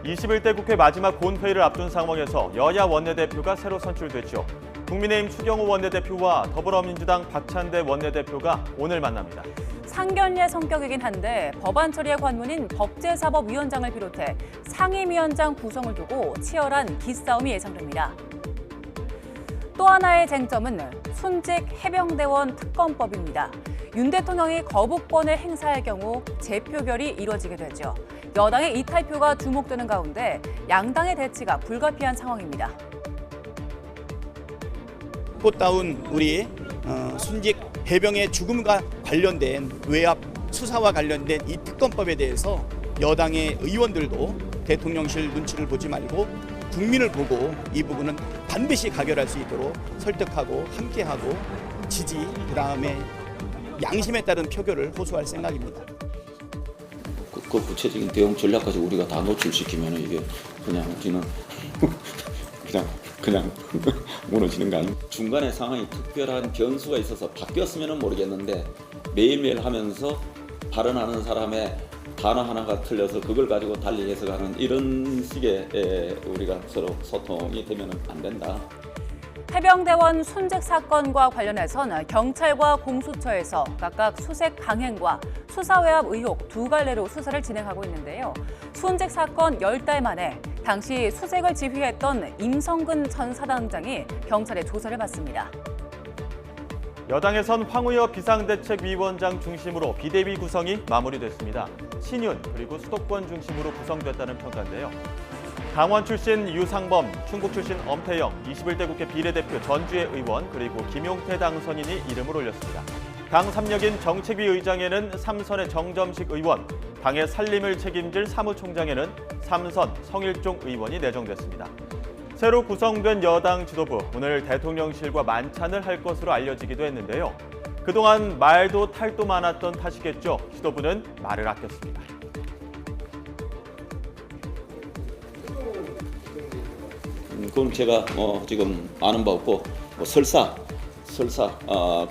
21대 국회 마지막 본회의를 앞둔 상황에서 여야 원내대표가 새로 선출됐죠. 국민의힘 추경호 원내대표와 더불어민주당 박찬대 원내대표가 오늘 만납니다. 상견례 성격이긴 한데 법안 처리의 관문인 법제사법위원장을 비롯해 상임위원장 구성을 두고 치열한 기싸움이 예상됩니다. 또 하나의 쟁점은 순직 해병대원 특검법입니다. 윤 대통령이 거부권을 행사할 경우 재표결이 이뤄지게 되죠. 여당의 이탈표가 주목되는 가운데 양당의 대치가 불가피한 상황입니다. 꽃다운 우리 순직 해병의 죽음과 관련된 외압 수사와 관련된 이 특검법에 대해서 여당의 의원들도 대통령실 눈치를 보지 말고 국민을 보고 이 부분은 반드시 가결할 수 있도록 설득하고 함께하고 지지, 그다음에 양심에 따른 표결을 호소할 생각입니다. 그 구체적인 대응 전략까지 우리가 다 노출시키면 이게 그냥 우리는 그냥 무너지는 거 아닙니까? 중간에 상황이 특별한 변수가 있어서 바뀌었으면 모르겠는데 매일매일 하면서 발언하는 사람의 단어 하나가 틀려서 그걸 가지고 달리 해석하는 이런 식의 우리가 서로 소통이 되면 안 된다. 해병대원 순직 사건과 관련해서는 경찰과 공수처에서 각각 수색 강행과 수사외압 의혹 두 갈래로 수사를 진행하고 있는데요. 순직 사건 10달 만에 당시 수색을 지휘했던 임성근 전 사단장이 경찰의 조사를 받습니다. 여당에선 황우여 비상대책위원장 중심으로 비대위 구성이 마무리됐습니다. 신윤 그리고 수도권 중심으로 구성됐다는 평가인데요. 강원 출신 유상범, 충북 출신 엄태영, 21대 국회 비례대표 전주의 의원 그리고 김용태 당선인이 이름을 올렸습니다. 당 3역인 정책위 의장에는 3선의 정점식 의원, 당의 살림을 책임질 사무총장에는 3선 성일종 의원이 내정됐습니다. 새로 구성된 여당 지도부, 오늘 대통령실과 만찬을 할 것으로 알려지기도 했는데요. 그동안 말도 탈도 많았던 탓이겠죠. 지도부는 말을 아꼈습니다. 그건 제가 지금 아는 바 없고 설사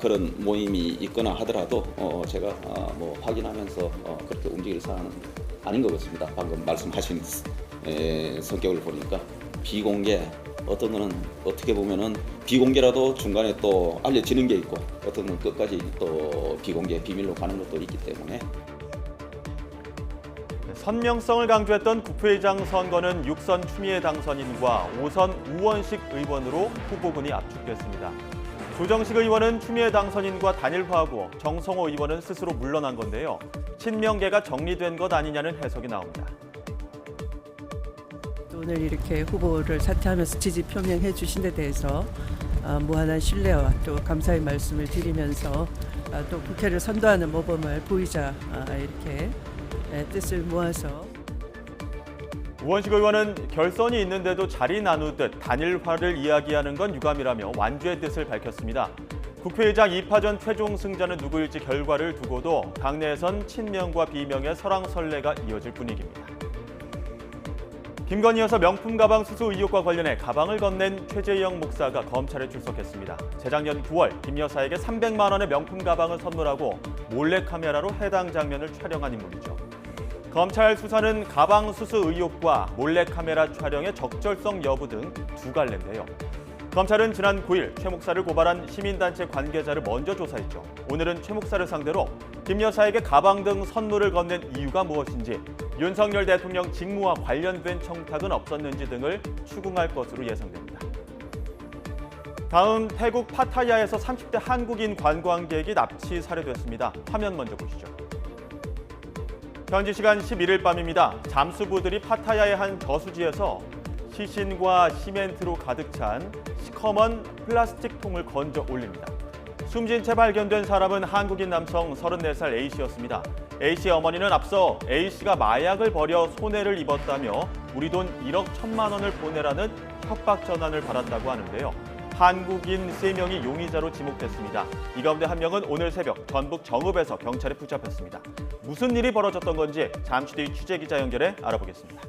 그런 모임이 있거나 하더라도 제가 확인하면서 그렇게 움직일 사안은 아닌 것 같습니다. 방금 말씀하신 성격을 보니까 비공개, 어떤 거는 어떻게 보면은 비공개라도 중간에 또 알려지는 게 있고 어떤 건 끝까지 또 비공개, 비밀로 가는 것도 있기 때문에. 선명성을 강조했던 국회의장 선거는 6선 추미애 당선인과 5선 우원식 의원으로 후보군이 압축됐습니다. 조정식 의원은 추미애 당선인과 단일화하고 정성호 의원은 스스로 물러난 건데요. 친명계가 정리된 것 아니냐는 해석이 나옵니다. 오늘 이렇게 후보를 사퇴하면서 지지 표명해 주신 데 대해서 무한한 신뢰와 또 감사의 말씀을 드리면서 또 국회를 선도하는 모범을 보이자 이렇게 뜻을 모아서. 우원식 의원은 결선이 있는데도 자리 나누듯 단일화를 이야기하는 건 유감이라며 완주의 뜻을 밝혔습니다. 국회의장 2파전 최종 승자는 누구일지 결과를 두고도 당내에선 친명과 비명의 설왕설래가 이어질 분위기입니다. 김건희 여사 명품 가방 수수 의혹과 관련해 가방을 건넨 최재영 목사가 검찰에 출석했습니다. 재작년 9월 김 여사에게 300만 원의 명품 가방을 선물하고 몰래카메라로 해당 장면을 촬영한 인물이죠. 검찰 수사는 가방 수수 의혹과 몰래카메라 촬영의 적절성 여부 등 두 갈래인데요. 검찰은 지난 9일 최 목사를 고발한 시민단체 관계자를 먼저 조사했죠. 오늘은 최 목사를 상대로 김 여사에게 가방 등 선물을 건넨 이유가 무엇인지, 윤석열 대통령 직무와 관련된 청탁은 없었는지 등을 추궁할 것으로 예상됩니다. 다음 태국 파타야에서 30대 한국인 관광객이 납치 살해됐습니다. 화면 먼저 보시죠. 현지 시간 11일 밤입니다. 잠수부들이 파타야의 한 저수지에서 시신과 시멘트로 가득 찬 시커먼 플라스틱 통을 건져 올립니다. 숨진 채 발견된 사람은 한국인 남성 34살 A씨였습니다. A씨의 어머니는 앞서 A씨가 마약을 버려 손해를 입었다며 우리 돈 1억 1천만 원을 보내라는 협박 전환을 받았다고 하는데요. 한국인 3명이 용의자로 지목됐습니다. 이 가운데 한 명은 오늘 새벽 전북 정읍에서 경찰에 붙잡혔습니다. 무슨 일이 벌어졌던 건지 잠시 뒤 취재기자 연결해 알아보겠습니다.